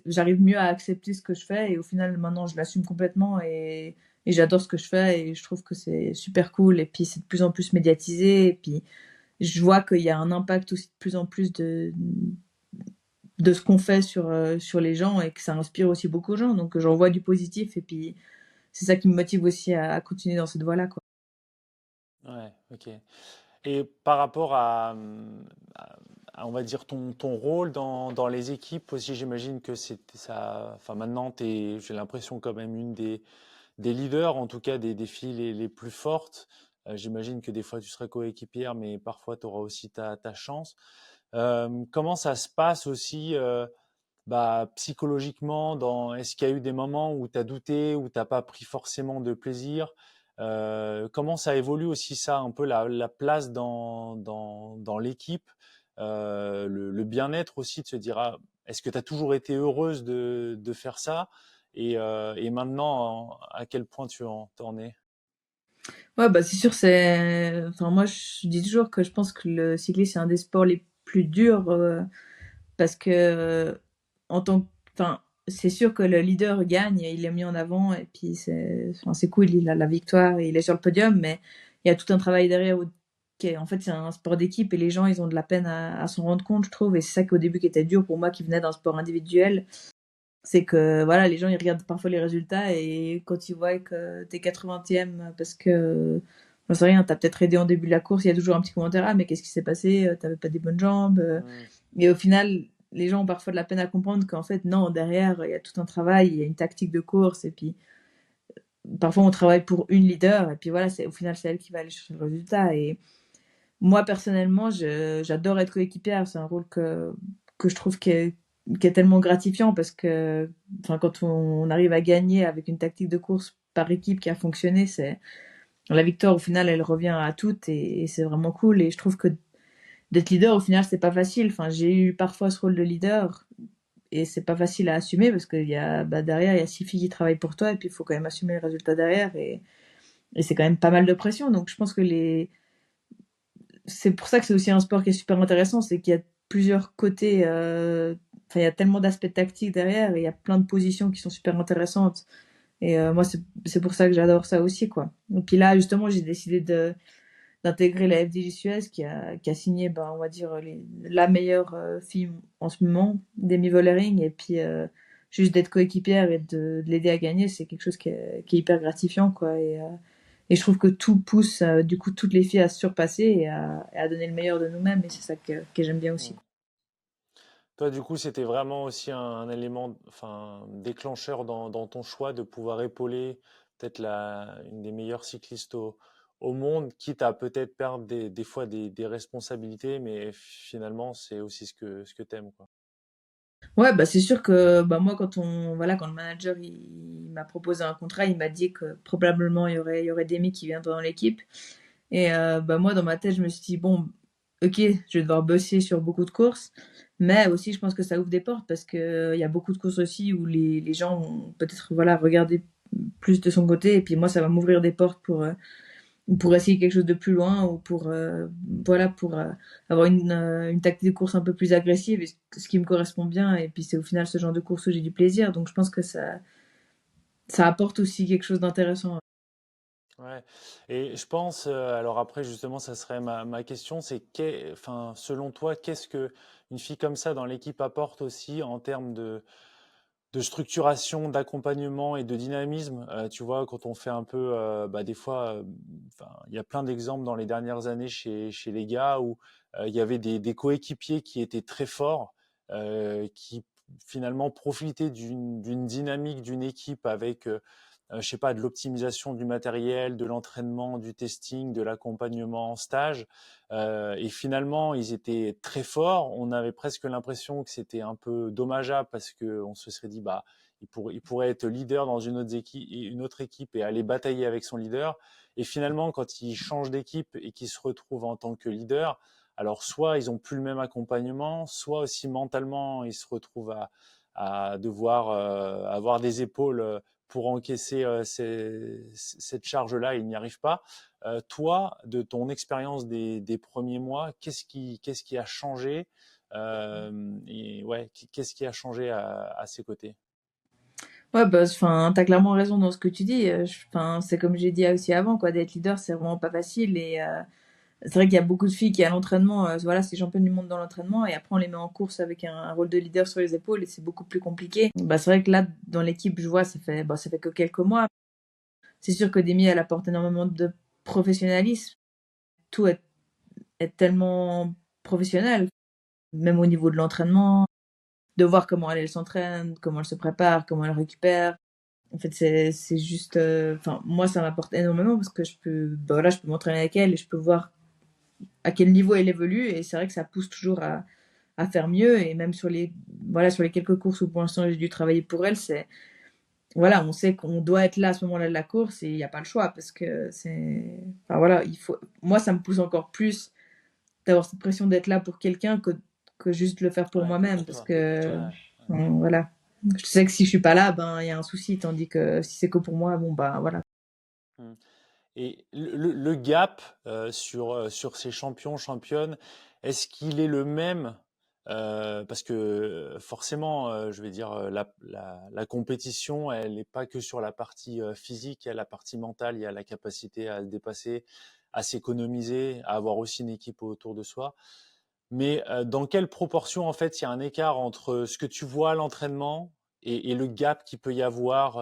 j'arrive mieux à accepter ce que je fais, et au final, maintenant, je l'assume complètement, et j'adore ce que je fais et je trouve que c'est super cool, et puis c'est de plus en plus médiatisé, et puis je vois qu'il y a un impact aussi de plus en plus de ce qu'on fait sur les gens, et que ça inspire aussi beaucoup aux gens, donc j'en vois du positif, et puis c'est ça qui me motive aussi à continuer dans cette voie-là, quoi. Ouais, ok. Et par rapport on va dire, ton rôle dans les équipes aussi, j'imagine que c'est ça. Enfin, maintenant, j'ai l'impression quand même une des leaders, en tout cas des filles les plus fortes. J'imagine que des fois tu serais coéquipière, mais parfois tu auras aussi ta chance. Comment ça se passe aussi psychologiquement est-ce qu'il y a eu des moments où tu as douté, où tu n'as pas pris forcément de plaisir? Comment ça évolue aussi ça, un peu la place dans l'équipe, le bien-être aussi, de se dire, est-ce que tu as toujours été heureuse de faire ça? Et maintenant, à quel point t'en es? Ouais, bah c'est sûr, enfin, moi, je dis toujours que je pense que le cyclisme, c'est un des sports les plus durs, parce que, en tant que, enfin, c'est sûr que le leader gagne, et il est mis en avant, et puis enfin, c'est cool, il a la victoire et il est sur le podium, mais il y a tout un travail derrière en fait, c'est un sport d'équipe, et les gens, ils ont de la peine à s'en rendre compte, je trouve, et c'est ça qu'au début qui était dur pour moi, qui venait d'un sport individuel. C'est que voilà, les gens, ils regardent parfois les résultats, et quand ils voient que t'es 80e parce que, j'en sais rien, t'as peut-être aidé en début de la course, il y a toujours un petit commentaire, ah mais qu'est-ce qui s'est passé, t'avais pas des bonnes jambes. Hmm. Et au final, les gens ont parfois de la peine à comprendre qu'en fait, non, derrière, il y a tout un travail, il y a une tactique de course, et puis parfois on travaille pour une leader, et puis voilà, au final, c'est elle qui va aller chercher le résultat. Et moi, personnellement, j'adore être coéquipière. C'est un rôle que je trouve qui est tellement gratifiant, parce que, enfin, quand on arrive à gagner avec une tactique de course par équipe qui a fonctionné, la victoire, au final, elle revient à toutes, et c'est vraiment cool. Et je trouve que d'être leader, au final, c'est pas facile. Enfin, j'ai eu parfois ce rôle de leader, et c'est pas facile à assumer, parce que derrière, il y a 6 filles qui travaillent pour toi, et puis il faut quand même assumer le résultat derrière, et c'est quand même pas mal de pression. Donc, je pense que c'est pour ça que c'est aussi un sport qui est super intéressant, c'est qu'il y a plusieurs côtés. Enfin, il y a tellement d'aspects tactiques derrière et il y a plein de positions qui sont super intéressantes. Et moi, c'est pour ça que j'adore ça aussi, quoi. Et puis là, justement, j'ai décidé d'intégrer la FDJ Suez qui a signé, ben, on va dire, la meilleure fille en ce moment, Demi Vollering. Et puis, juste d'être coéquipière et de l'aider à gagner, c'est quelque chose qui est hyper gratifiant, quoi. Et je trouve que tout pousse, du coup, toutes les filles à se surpasser et à donner le meilleur de nous-mêmes. Et c'est ça que j'aime bien aussi. Mm. Toi, du coup, c'était vraiment aussi un élément, enfin, déclencheur dans ton choix de pouvoir épauler peut-être une des meilleures cyclistes au monde, quitte à peut-être perdre des fois des responsabilités, mais finalement, c'est aussi ce que t'aimes, quoi. Ouais, bah c'est sûr que bah moi voilà quand le manager il m'a proposé un contrat, il m'a dit que probablement il y aurait Demi qui viendrait dans l'équipe. Et bah moi dans ma tête je me suis dit bon ok je vais devoir bosser sur beaucoup de courses, mais aussi je pense que ça ouvre des portes parce que il y a beaucoup de courses aussi où les gens vont peut-être voilà regarder plus de son côté et puis moi ça va m'ouvrir des portes pour essayer quelque chose de plus loin ou pour voilà pour avoir une tactique de course un peu plus agressive et ce qui me correspond bien et puis c'est au final ce genre de course où j'ai du plaisir donc je pense que ça apporte aussi quelque chose d'intéressant. Ouais. Et je pense, alors après, justement, ça serait ma question, c'est enfin, selon toi, qu'est-ce que une fille comme ça dans l'équipe apporte aussi en termes de structuration, d'accompagnement et de dynamisme. Tu vois, quand on fait un peu, bah, des fois, enfin, il y a plein d'exemples dans les dernières années chez les gars où il y avait des coéquipiers qui étaient très forts, qui finalement profitaient d'une dynamique d'une équipe avec, je sais pas, de l'optimisation du matériel, de l'entraînement, du testing, de l'accompagnement en stage. Et finalement, ils étaient très forts. On avait presque l'impression que c'était un peu dommageable parce qu'on se serait dit, bah, il pourrait être leader dans une autre équipe et aller batailler avec son leader. Et finalement, quand il change d'équipe et qu'il se retrouve en tant que leader, alors soit ils ont plus le même accompagnement, soit aussi mentalement, ils se retrouvent à devoir avoir des épaules pour encaisser cette charge-là, il n'y arrive pas. Toi, de ton expérience des premiers mois, qu'est-ce qui a changé et ouais, qu'est-ce qui a changé à ses côtés? Ouais bah enfin t'as clairement raison dans ce que tu dis. Enfin c'est comme j'ai dit aussi avant quoi, d'être leader c'est vraiment pas facile et c'est vrai qu'il y a beaucoup de filles qui à l'entraînement voilà c'est championne du monde dans l'entraînement et après on les met en course avec un rôle de leader sur les épaules et c'est beaucoup plus compliqué. Bah c'est vrai que là dans l'équipe je vois ça fait que quelques mois. C'est sûr que Demi, elle apporte énormément de professionnalisme. Tout est tellement professionnel, même au niveau de l'entraînement, de voir comment elle s'entraîne, comment elle se prépare, comment elle récupère. En fait, c'est juste, enfin, moi, ça m'apporte énormément parce que bah voilà, je peux m'entraîner avec elle et je peux voir à quel niveau elle évolue et c'est vrai que ça pousse toujours à faire mieux et même voilà, sur les quelques courses où pour l'instant j'ai dû travailler pour elle, voilà, on sait qu'on doit être là à ce moment-là de la course et il n'y a pas le choix parce que enfin voilà, moi ça me pousse encore plus d'avoir cette pression d'être là pour quelqu'un que juste le faire pour Ouais, que moi-même pour parce toi. que Ouais. voilà, je sais que si je suis pas là, ben il y a un souci, tandis que si c'est que pour moi, bon bah voilà. Mm. Et le gap sur ces champions, championnes, est-ce qu'il est le même parce que forcément, je vais dire, la compétition, elle n'est pas que sur la partie physique, il y a la partie mentale, il y a la capacité à se dépasser, à s'économiser, à avoir aussi une équipe autour de soi. Mais dans quelle proportion, en fait, il y a un écart entre ce que tu vois à l'entraînement et le gap qu'il peut y avoir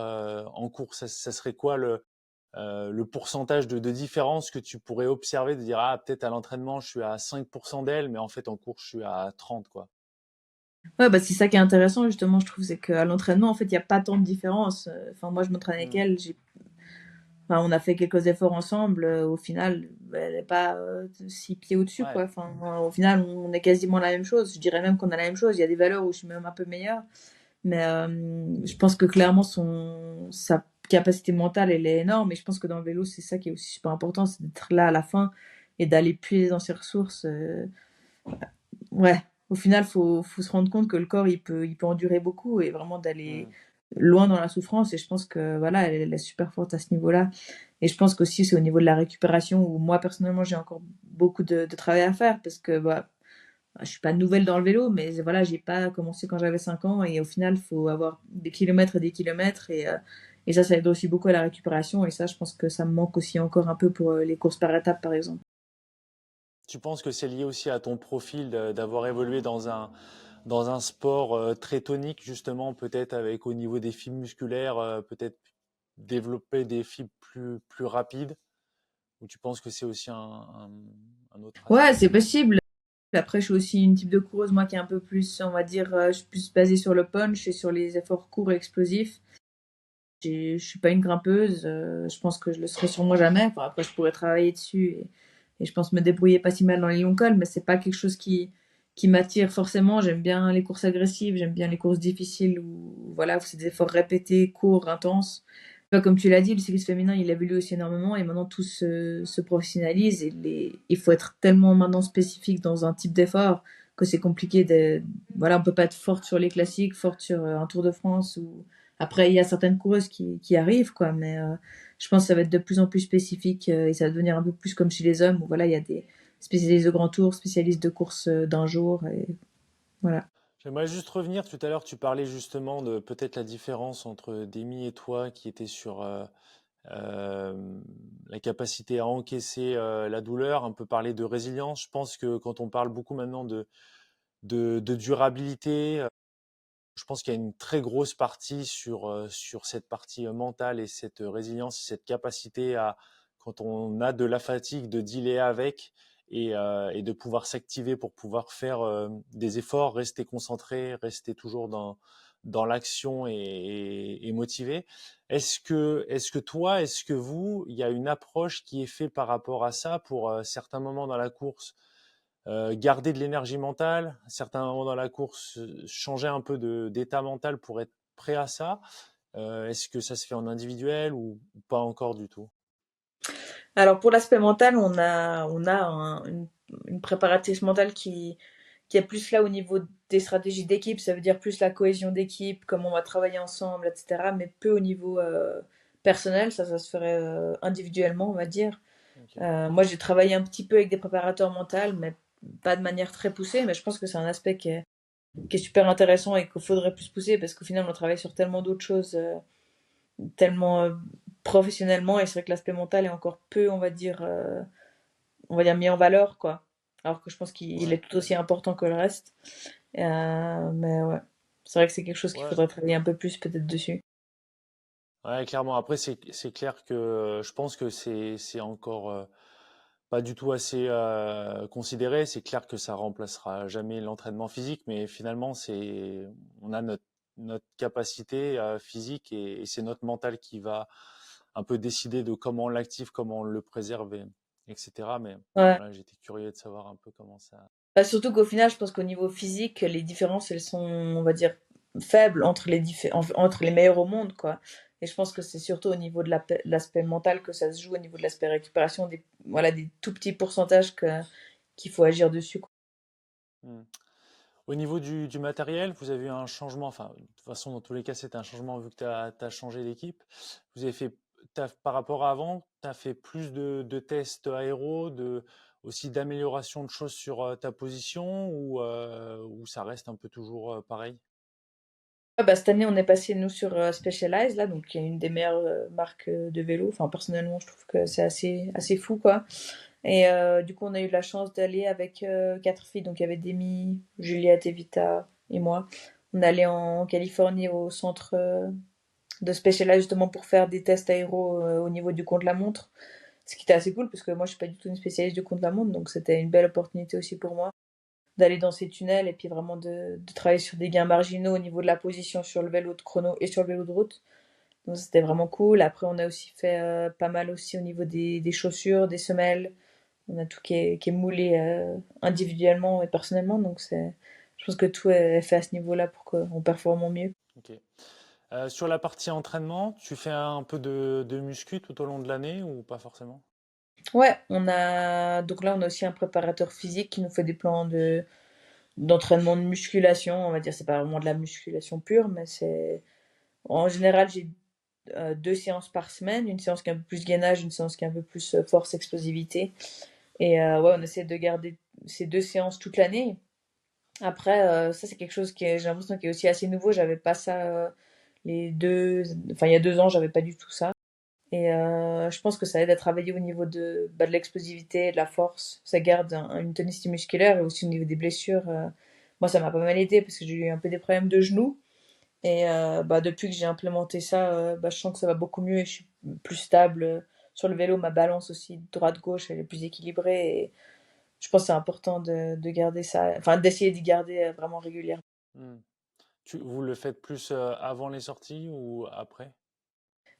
en course? Ça serait quoi le pourcentage de différence que tu pourrais observer, de dire, ah, peut-être à l'entraînement, je suis à 5% d'elle, mais en fait, en course, je suis à 30, quoi. Ouais, bah c'est ça qui est intéressant justement, je trouve, c'est qu'à l'entraînement, en fait, il n'y a pas tant de différence. Enfin, moi, je m'entraîne avec Hmm. elle, enfin, on a fait quelques efforts ensemble. Au final, elle n'est pas 6 pieds au-dessus, Ouais. quoi. Enfin, au final, on est quasiment la même chose. Je dirais même qu'on a la même chose. Il y a des valeurs où je suis même un peu meilleure. Mais je pense que clairement, sa capacité mentale, elle est énorme. Et je pense que dans le vélo, c'est ça qui est aussi super important, c'est d'être là à la fin et d'aller puiser dans ses ressources. Ouais, au final, faut se rendre compte que le corps, il peut endurer beaucoup et vraiment d'aller Hmm. loin dans la souffrance. Et je pense que voilà, elle est super forte à ce niveau-là. Et je pense qu'aussi, c'est au niveau de la récupération où moi, personnellement, j'ai encore beaucoup de travail à faire parce que bah, je suis pas nouvelle dans le vélo, mais voilà, j'ai pas commencé quand j'avais 5 ans et au final, faut avoir des kilomètres et des kilomètres et ça aide aussi beaucoup à la récupération et ça, je pense que ça me manque aussi encore un peu pour les courses par étapes, par exemple. Tu penses que c'est lié aussi à ton profil d'avoir évolué dans un sport très tonique, justement, peut-être avec au niveau des fibres musculaires, peut-être développer des fibres plus rapides, ou tu penses que c'est aussi un autre Ouais, aspect? c'est possible. Après, je suis aussi une type de coureuse, moi, qui est un peu plus, on va dire, je suis plus basée sur le punch et sur les efforts courts et explosifs. Je suis pas une grimpeuse, je pense que je le serai sûrement jamais. Enfin, après, je pourrais travailler dessus et je pense me débrouiller pas si mal dans les longs cols, mais c'est pas quelque chose qui m'attire forcément. J'aime bien les courses agressives, j'aime bien les courses difficiles où, voilà, où c'est des efforts répétés, courts, intenses. Comme tu l'as dit, le cyclisme féminin, il évolue aussi énormément et maintenant tout se professionnalise et il faut être tellement maintenant spécifique dans un type d'effort que c'est compliqué voilà, on peut pas être forte sur les classiques, forte sur un Tour de France ou, après, il y a certaines coureuses qui arrivent, quoi, mais je pense que ça va être de plus en plus spécifique et ça va devenir un peu plus comme chez les hommes, où voilà, il y a des spécialistes de grand tour, spécialistes de courses d'un jour, et voilà. J'aimerais juste revenir, tout à l'heure, tu parlais justement de peut-être la différence entre Demi et toi qui était sur euh, la capacité à encaisser la douleur, un peu parler de résilience. Je pense que quand on parle beaucoup maintenant de durabilité, je pense qu'il y a une très grosse partie sur cette partie mentale et cette résilience et cette capacité à, quand on a de la fatigue, de dealer avec et de pouvoir s'activer pour pouvoir faire des efforts, rester concentré, rester toujours dans l'action et motivé. Est-ce que toi, est-ce que vous, il y a une approche qui est faite par rapport à ça pour certains moments dans la course? Garder de l'énergie mentale, à certains moments dans la course, changer un peu d'état mental pour être prêt à ça. Est-ce que ça se fait en individuel ou pas encore du tout? Alors pour l'aspect mental, on a une préparatrice mentale qui est plus là au niveau des stratégies d'équipe, ça veut dire plus la cohésion d'équipe, comment on va travailler ensemble, etc. Mais peu au niveau personnel, ça se ferait individuellement, on va dire. Ok. Moi, j'ai travaillé un petit peu avec des préparateurs mentaux, mais pas de manière très poussée. Mais je pense que c'est un aspect qui est super intéressant et qu'il faudrait plus pousser parce qu'au final, on travaille sur tellement d'autres choses, tellement professionnellement. Et c'est vrai que l'aspect mental est encore peu, on va dire mis en valeur, quoi. Alors que je pense qu'il Ouais, est tout aussi important que le reste. Mais ouais, c'est vrai que c'est quelque chose qu'il ouais, faudrait travailler un peu plus peut-être dessus. ouais, clairement. Après, c'est clair que je pense que c'est encore pas du tout assez considéré. C'est clair que ça remplacera jamais l'entraînement physique, mais finalement, on a notre capacité physique et c'est notre mental qui va un peu décider de comment on l'active, comment on le préserve, etc. Mais Ouais. voilà, j'étais curieux de savoir un peu comment ça. Bah, surtout qu'au final, je pense qu'au niveau physique, les différences, elles sont, on va dire, faibles entre les meilleurs au monde, quoi. Et je pense que c'est surtout au niveau de l'aspect mental que ça se joue, au niveau de l'aspect récupération, voilà, des tout petits pourcentages qu'il faut agir dessus, quoi. Hmm. Au niveau du matériel, vous avez eu un changement, enfin, de toute façon, dans tous les cas, c'est un changement vu que tu as changé d'équipe. Vous avez fait, par rapport à avant, tu as fait plus de tests aéro, aussi d'amélioration de choses sur ta position ou ça reste un peu toujours pareil? Ouais, bah, cette année, on est passé, nous, sur Specialized, là, donc qui est une des meilleures marques de vélo. Enfin, personnellement, je trouve que c'est assez fou, quoi. Et du coup, on a eu la chance d'aller avec 4 filles. Donc, il y avait Demi, Juliette, Evita et moi. On allait en Californie au centre de Specialized justement pour faire des tests aéro au niveau du contre-la-montre. Ce qui était assez cool parce que moi, je suis pas du tout une spécialiste du contre-la-montre. Donc, c'était une belle opportunité aussi pour moi d'aller dans ces tunnels et puis vraiment de travailler sur des gains marginaux au niveau de la position sur le vélo de chrono et sur le vélo de route. Donc c'était vraiment cool. Après, on a aussi fait pas mal aussi au niveau des chaussures, des semelles. On a tout qui est moulé individuellement et personnellement. Donc je pense que tout est fait à ce niveau-là pour qu'on performe au mieux. Ok. Sur la partie entraînement, tu fais un peu de muscu tout au long de l'année ou pas forcément? Ouais, donc là on a aussi un préparateur physique qui nous fait des plans d'entraînement de musculation. On va dire c'est pas vraiment de la musculation pure, mais c'est en général j'ai 2 séances par semaine, une séance qui est un peu plus gainage, une séance qui est un peu plus force, explosivité. Et ouais, on essaie de garder ces 2 séances toute l'année. Après, ça, c'est quelque chose j'ai l'impression qui est aussi assez nouveau. J'avais pas ça les deux, enfin, il y a 2 ans, j'avais pas du tout ça. Et je pense que ça aide à travailler au niveau de l'explosivité, de la force. Ça garde une tonicité musculaire et aussi au niveau des blessures. Moi, ça m'a pas mal aidé parce que j'ai eu un peu des problèmes de genoux. Et depuis que j'ai implémenté ça, je sens que ça va beaucoup mieux et je suis plus stable. Sur le vélo, ma balance aussi droite-gauche, elle est plus équilibrée. Et je pense que c'est important de garder ça, enfin d'essayer d'y garder vraiment régulièrement. Hmm. Vous le faites plus avant les sorties ou après?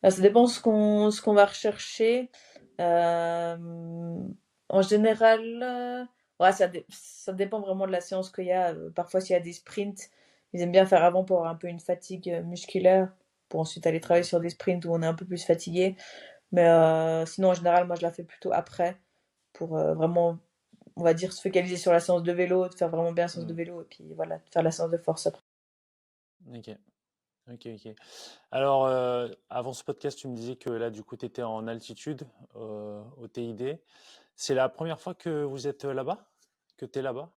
Ça dépend ce qu'on va rechercher. Euh, En général, ouais, ça dépend vraiment de la séance qu'il y a. Parfois, s'il y a des sprints, ils aiment bien faire avant pour avoir un peu une fatigue musculaire, pour ensuite aller travailler Mhm. sur des sprints où on est un peu plus fatigué. Mais sinon, en général, moi, je la fais plutôt après, pour vraiment, on va dire, se focaliser sur la séance de vélo, de faire vraiment bien la séance de Hmm. vélo, et puis voilà, de faire la séance de force après. Ok, ok, ok. Alors, avant ce podcast, tu me disais que là, du coup, tu étais en altitude au TID. C'est la première fois que vous êtes là-bas? Que tu es là-bas?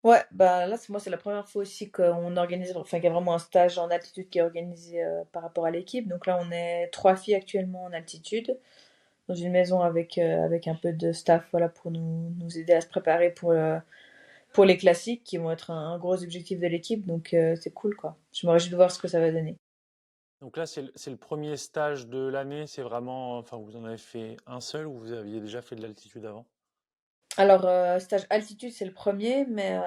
Ouais, bah là, moi, c'est la première fois aussi qu'on organise, enfin, qu'il y a vraiment un stage en altitude qui est organisé par rapport à l'équipe. Donc là, on est 3 filles actuellement en altitude, dans une maison avec un peu de staff, voilà, pour nous aider à se préparer pour les classiques qui vont être un gros objectif de l'équipe. Donc c'est cool, quoi. Je me réjouis de voir ce que ça va donner. Donc là, c'est le premier stage de l'année. C'est vraiment, enfin, vous en avez fait un seul ou vous aviez déjà fait de l'altitude avant? Alors, stage altitude, c'est le premier, mais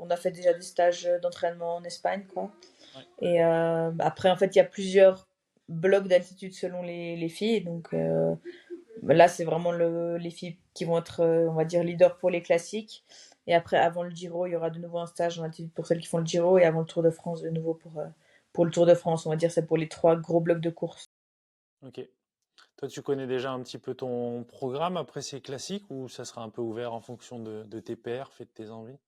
on a fait déjà des stages d'entraînement en Espagne, quoi. Ouais. Et après, en fait, il y a plusieurs blocs d'altitude selon les filles. Donc là, c'est vraiment les filles qui vont être, on va dire, leaders pour les classiques. Et après, avant le Giro, il y aura de nouveau un stage en altitude pour celles qui font le Giro. Et avant le Tour de France, de nouveau pour le Tour de France. On va dire, c'est pour les 3 gros blocs de course. Ok. Toi, tu connais déjà un petit peu ton programme après ces classiques ou ça sera un peu ouvert en fonction de tes perfs et de tes envies?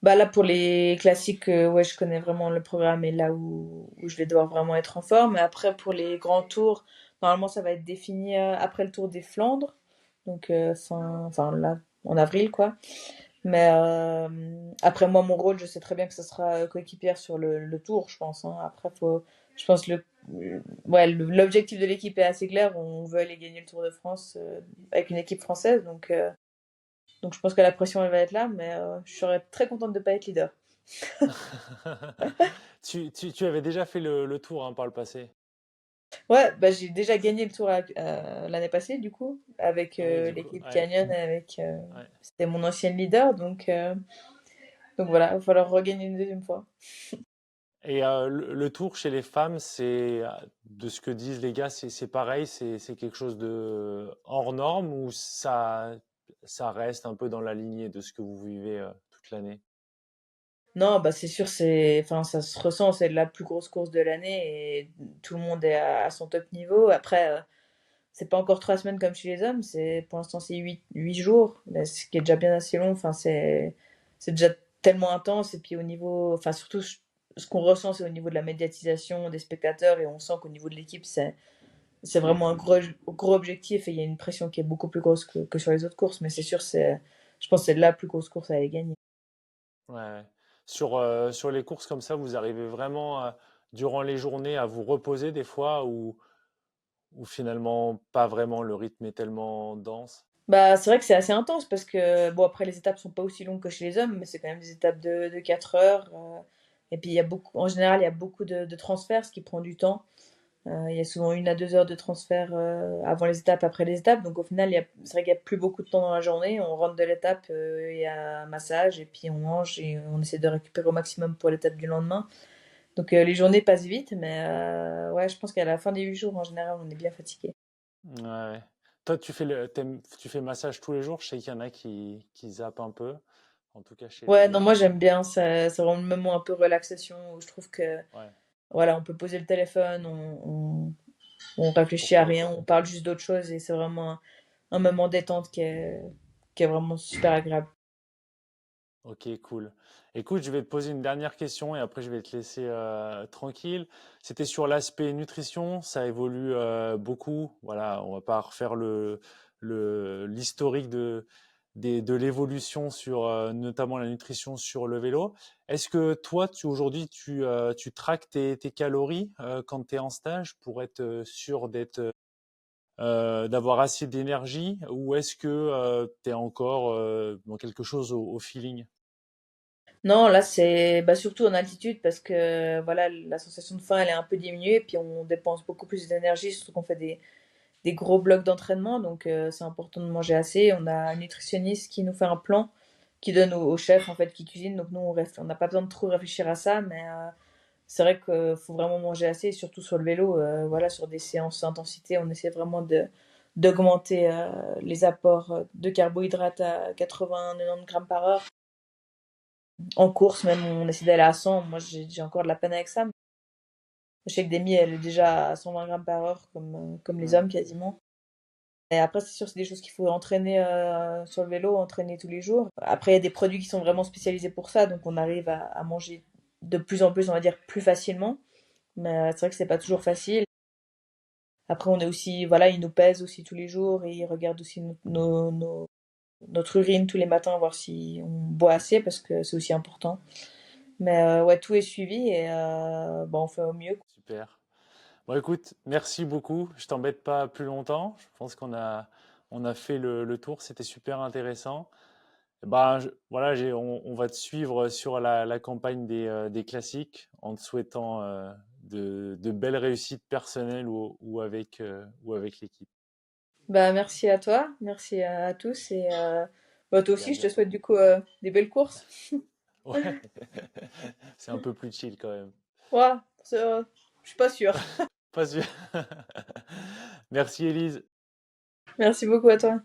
Bah là, pour les classiques, ouais, je connais vraiment le programme et là où je vais devoir vraiment être en forme. Et après, pour les grands tours, normalement, ça va être défini après le Tour des Flandres. Donc, enfin là, en avril, quoi. Mais après, moi, mon rôle, je sais très bien que ce sera coéquipière sur le Tour, je pense, hein. Après, je pense ouais, l'objectif de l'équipe est assez clair. On veut aller gagner le Tour de France avec une équipe française. Donc je pense que la pression, elle va être là, mais je serais très contente de ne pas être leader. Tu avais déjà fait le tour hein, par le passé. Ouais, bah, j'ai déjà gagné le tour l'année passée, du coup, avec Ah oui, du coup, l'équipe ouais, Canyon, avec, ouais. c'était mon ancienne leader, donc voilà, il va falloir regagner une deuxième fois. Et le tour chez les femmes, c'est de ce que disent les gars, c'est pareil, c'est quelque chose de hors norme ou ça reste un peu dans la lignée de ce que vous vivez toute l'année? Non, bah c'est sûr, enfin, ça se ressent, c'est la plus grosse course de l'année et tout le monde est à son top niveau. Après, c'est pas encore 3 semaines comme chez les hommes, pour l'instant c'est huit jours, mais ce qui est déjà bien assez long. Enfin, c'est déjà tellement intense et puis au niveau, enfin surtout ce qu'on ressent, c'est au niveau de la médiatisation des spectateurs et on sent qu'au niveau de l'équipe, c'est vraiment un gros objectif et il y a une pression qui est beaucoup plus grosse que sur les autres courses. Mais c'est sûr, je pense que c'est la plus grosse course à aller gagner. Ouais, ouais. Sur les courses comme ça, vous arrivez vraiment durant les journées à vous reposer des fois ou finalement pas vraiment, le rythme est tellement dense. Bah, c'est vrai que c'est assez intense parce que, bon, après, les étapes sont pas aussi longues que chez les hommes, mais c'est quand même des étapes de 4 heures. Et puis, en général, il y a beaucoup de transferts, ce qui prend du temps. Il y a souvent 1 à 2 heures de transfert avant les étapes, après les étapes. Donc, au final, c'est vrai qu'il n'y a plus beaucoup de temps dans la journée. On rentre de l'étape, il y a un massage, et puis on mange et on essaie de récupérer au maximum pour l'étape du lendemain. Donc, les journées passent vite, mais ouais, je pense qu'à la fin des 8 jours, en général, on est bien fatigué. Ouais, ouais. Toi, tu fais le massage tous les jours. Je sais qu'il y en a qui zappent un peu, en tout cas chez Ouais, les non, hommes. moi j'aime bien, c'est vraiment le moment un peu relaxation où je trouve que Ouais, voilà, on peut poser le téléphone, on réfléchit à pourquoi rien, pas. on parle juste d'autre chose et c'est vraiment un moment détente qui est vraiment super agréable. Ok, cool. Écoute, je vais te poser une dernière question et après je vais te laisser tranquille. C'était sur l'aspect nutrition, ça évolue beaucoup. Voilà, on va pas refaire l'historique de l'évolution sur notamment la nutrition sur le vélo. Est-ce que toi, aujourd'hui, tu traques tes calories quand tu es en stage pour être sûr d'avoir assez d'énergie, ou est-ce que tu es encore dans quelque chose au feeling? Non, là, c'est bah, surtout en altitude parce que voilà, la sensation de faim, elle est un peu diminuée, puis on dépense beaucoup plus d'énergie, surtout qu'on fait des gros blocs d'entraînement, donc c'est important de manger assez. On a un nutritionniste qui nous fait un plan, qui donne au chef en fait qui cuisine, donc nous on n'a pas besoin de trop réfléchir à ça, mais c'est vrai qu'il faut vraiment manger assez, surtout sur le vélo. Voilà, sur des séances d'intensité, on essaie vraiment d'augmenter les apports de carbohydrates à 80-90 grammes par heure. En course, même, on essaie d'aller à 100. Moi, j'ai encore de la peine avec ça. Je sais que Demi, elle est déjà à 120 grammes par heure, comme les Hmm. hommes quasiment. Et après, c'est sûr, c'est des choses qu'il faut entraîner sur le vélo, entraîner tous les jours. Après, il y a des produits qui sont vraiment spécialisés pour ça, donc on arrive à manger de plus en plus, on va dire, plus facilement. Mais c'est vrai que c'est pas toujours facile. Après, on est aussi, voilà, ils nous pèsent aussi tous les jours et ils regardent aussi notre urine tous les matins, voir si on boit assez, parce que c'est aussi important. Mais ouais, tout est suivi et bah, on fait au mieux. Super. Bon, écoute, merci beaucoup. Je t'embête pas plus longtemps. Je pense qu'on a fait le tour. C'était super intéressant. Ben, voilà, on va te suivre sur la campagne des classiques en te souhaitant de belles réussites personnelles ou avec l'équipe. Bah, merci à toi, merci à tous et bah, toi Et à aussi, je te souhaite bientôt. du coup des belles courses. Ouais, c'est un peu plus chill quand même. Ouais, je suis pas sûre. Pas sûr. Merci Élise. Merci beaucoup à toi.